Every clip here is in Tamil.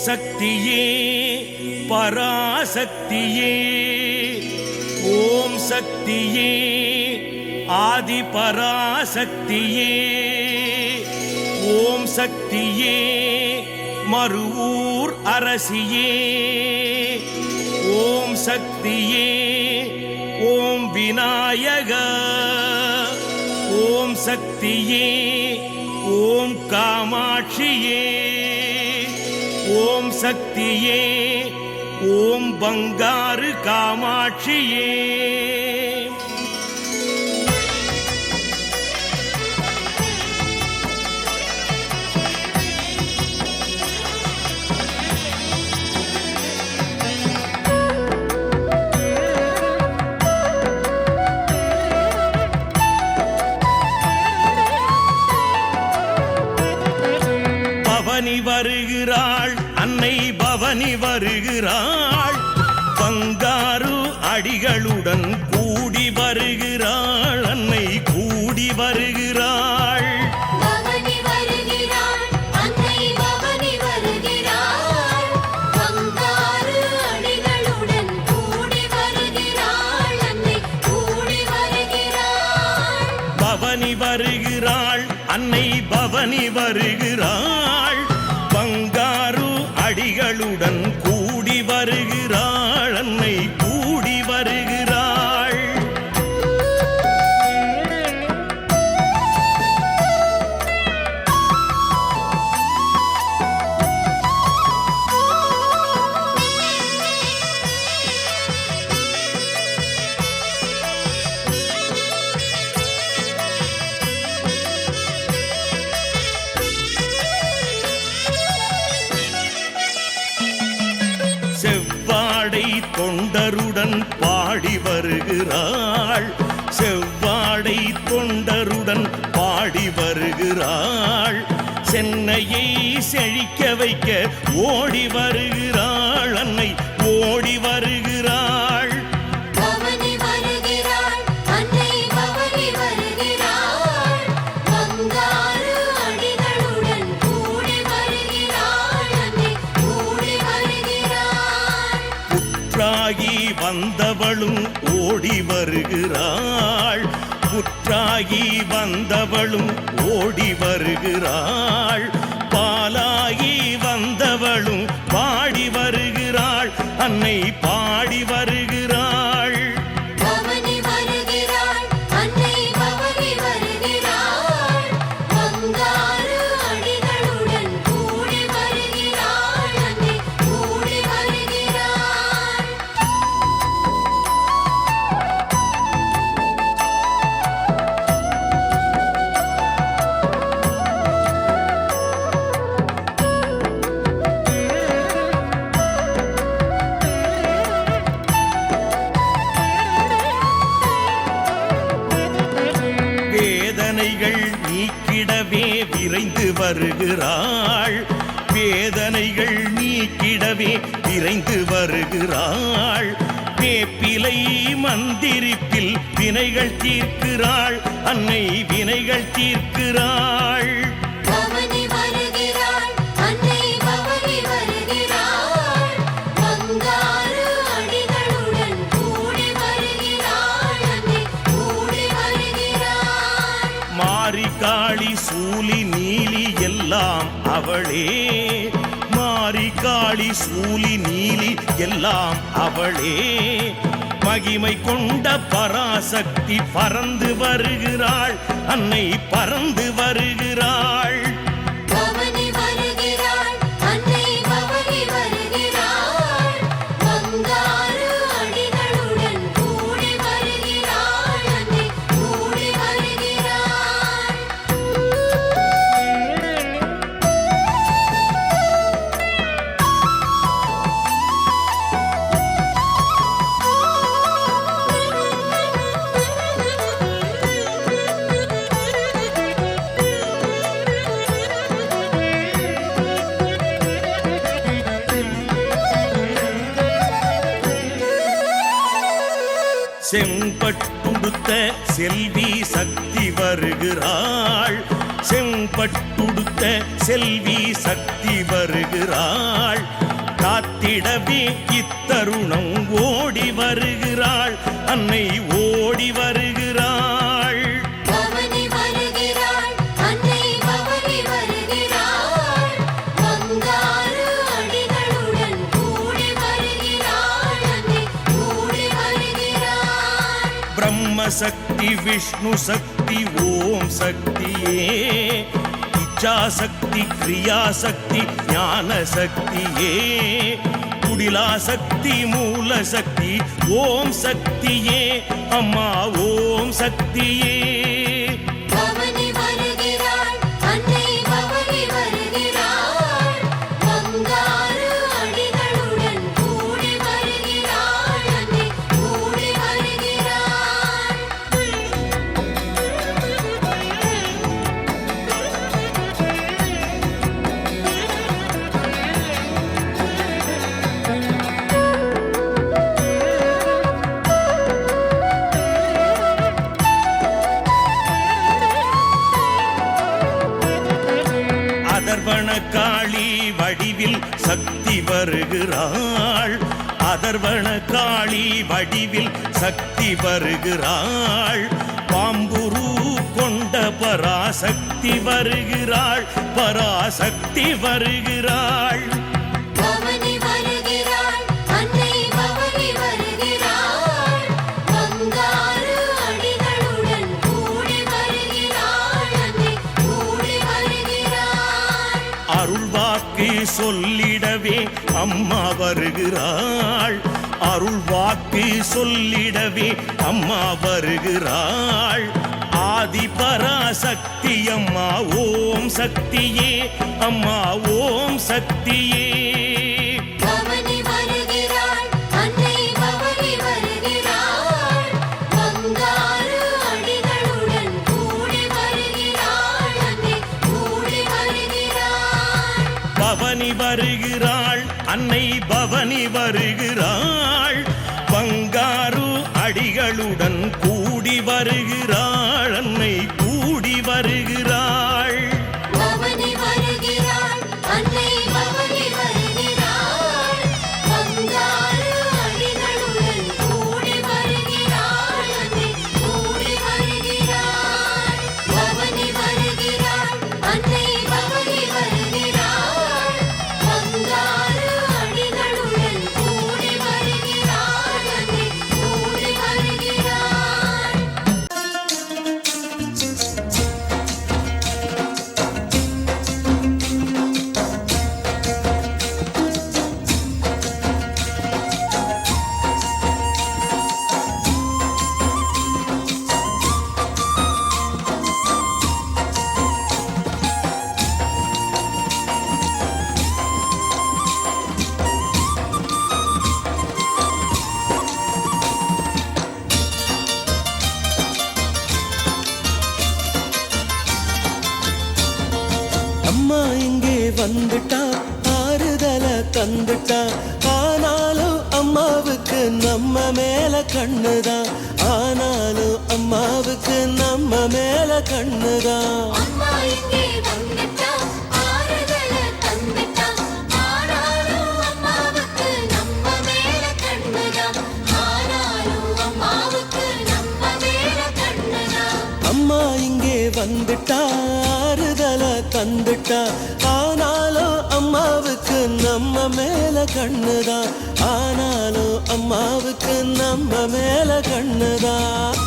சக்தியே பராசக்தியே, ஓம் சக்தியே ஆதி பராசக்தியே, ஓம் சக்தியே மருவூர் அரசியே, ஓம் சக்தியே ஓம் விநாயகா, ஓம் சக்தியே ஓம் காமாட்சியே, ஓம் சக்தியே ஓம் பங்காரு காமாட்சியே. பவனி வருகிறாள் அன்னை பவனி வருகிறாள், பங்காரு அடிகளுடன் கூடி வருகிறாள் அன்னை கூடி வருகிறாள். பவனி வருகிறாள் அன்னை பவனி வருகிறாள், பங்காரு அடிகளுடன் கூடி வருகிறாள் அன்னை கூடி வருகிறாள். பவனி வருகிறாள் அன்னை பவனி வருகிறாள், பங்காரு அடிகளுடன் கூடி வருகிறாள் அன்னை கூடி வருகிறாள். செவ்வாடை தொண்டருடன் பாடி வருகிறாள், செவ்வாடை தொண்டருடன் பாடி வருகிறாள், சென்னையை செழிக்க வைக்க ஓடி வருகிறாள் அன்னை ஓடி வருகிறாள். பவனி வருகிறாள் அன்னை பவனி வருகிறாள், பங்காரு அடிகளுடன் கூடி வருகிறாள் அன்னை கூடி வருகிறாள். புற்றாகி வந்தவளும் ஓடி வருகிறாள், புற்றாகி வந்தவளும் ஓடி வருகிறாள், பாலாகி வந்தவளும் பாடி வருகிறாள் அன்னை பாடி வருகிறாள். பவனி வருகிறாள் அன்னை பவனி வருகிறாள், பங்காரு அடிகளுடன் கூடி வருகிறாள் அன்னை கூடி வருகிறாள். வேதனைகள் நீக்கிடவே விரைந்து வருகிறாள், வேதனைகள் நீக்கிடவே விரைந்து வருகிறாள், வேப்பிலை மந்திரிப்பில் வினைகள் தீர்க்கிறாள் அன்னை வினைகள் தீர்க்கிறாள். பவனி வருகிறாள் அன்னை பவனி வருகிறாள், பங்காரு அடிகளுடன் கூடி வருகிறாள் அன்னை கூடி வருகிறாள். மாரிகாளி சூலி நீலி எல்லாம் அவளே, மாரிகாளி சூலி நீலி எல்லாம் அவளே, மகிமை கொண்ட பராசக்தி பறந்து வருகிறாள் அன்னை பறந்து வருகிறாள். பவனி வருகிறாள் அன்னை பவனி வருகிறாள், பங்காரு அடிகளுடன் கூடி வருகிறாள் அன்னை கூடி வருகிறாள். செம்பட்டுடுத்த செல்வி சக்தி வருகிறாள், செம் பட்டுடுத்த செல்வி சக்தி வருகிறாள். காத்திடவே இத்தருணம் ஓடி வருகிறாள். அன்னை ஓடி வருகிறாள். பவனி வருகிறாள் அன்னை பவனி வருகிறாள். பங்காரு அடிகளுடன் கூடி வருகிறாள். அன்னை கூடி வருகிறாள். பிரம்ம சக்தி விஷ்ணு சக்தி ஓம் சக்தியே. இச்சா சக்தி கிரியா சக்தி ஞான சக்தியே. குடிலா சக்தி மூல சக்தி ஓம் சக்தியே. அம்மா ஓம் சக்தியே. பவனி வருகிறாள் அன்னை பவனி வருகிறாள். பங்காரு அடிகளுடன் கூடி வருகிறாள். அன்னை கூடி வருகிறாள். அதர்வண காளி வடிவில் சக்தி வருகிறாள். அதர்வண காளி வடிவில் சக்தி வருகிறாள். பாம்புரு கொண்ட பராசக்தி வருகிறாள். பராசக்தி வருகிறாள். பவனி வருகிறாள் அன்னை பவனி வருகிறாள். பங்காரு அடிகளுடன் கூடி வருகிறாள். அன்னை கூடி வருகிறாள். அருள்வாக்கு சொல்லிடவே அம்மா வருகிறாள். அருள்வாக்கு சொல்லிடவே அம்மா வருகிறாள். ஆதி பராசக்தி அம்மா ஓம் சக்தியே. அம்மா ஓம் சக்தியே. பவனி வருகிறாள் அன்னை பவனி வருகிறாள். பங்காரு அடிகளுடன் கூடி வருகிறாள். அன்னை கூடி வருகிறாள். பவனி வருகிறாள் அன்னை பவனி வருகிறாள். பங்காரு அடிகளுடன் கூடி வருகிறாள். அன்னை கூடி வருகிறாள். பவனி வருகிறாள் அன்னை பவனி வருகிறாள். பங்காரு அடிகளுடன் கூடி வருகிறாள். அன்னை கூடி வருகிறாள். பவனி வருகிறாள் அன்னை பவனி வருகிறாள். பங்காரு அடிகளுடன் கூடி வருகிறாள். அன்னை கூடி வருகிறாள். அம்மா இங்கே வந்துட்டா, ஆறுதல தந்துட்டா. ஆனாலும் அம்மாவுக்கு நம்ம மேல கண்ணுதான். ஆனாலும் அம்மாவுக்கு நம்ம மேல கண்ணுதான். அம்மா இங்கே வந்துட்டா, ஆறுதல தந்துட்டா. ஆனாலும் அம்மாவுக்கு நம்ம மேல கண்ணுதான். ஆனாலும் அம்மாவுக்கு நம்ம மேல கண்ணுதான். அம்மா இங்கே வந்துட்டா, ஆறுதல தந்துட்டா. ஆனாலும் அம்மாவுக்கு நம்ம மேல கண்ணுதான். ஆனாலும் அம்மாவுக்கு நம்ம மேல கண்ணுதான்.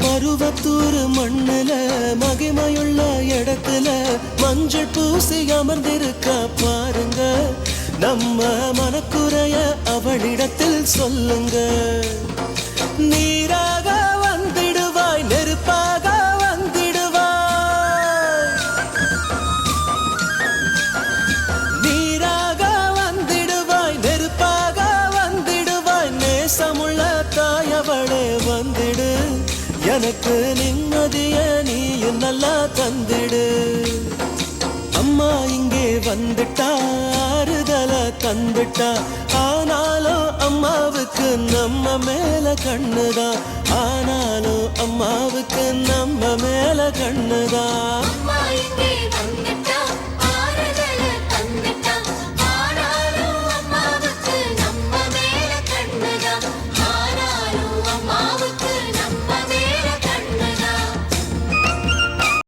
பருவத்தூர் மண்ணுல மகிமையுள்ள இடத்துல மஞ்சள் பூசி அமர்ந்திருக்கா பாருங்க. நம்ம மனக்குறைய அவளிடத்தில் சொல்லுங்க. நீராக வந்திடுவாய், நெருப்பாக வந்திடுவாய். நீராக வந்திடுவாய், நெருப்பாக வந்திடுவாய். நேசமுள்ள தாயவளே வந்திடு, எனக்கு நிம்மதிய நீ நல்லா தந்திடு அம்மா இங்கே வந்துட்டா ஆறுதல தந்துட்டா ஆனாலும் அம்மாவுக்கு நம்ம மேல கண்ணுதான் ஆனாலும் அம்மாவுக்கு நம்ம மேல கண்ணுதான்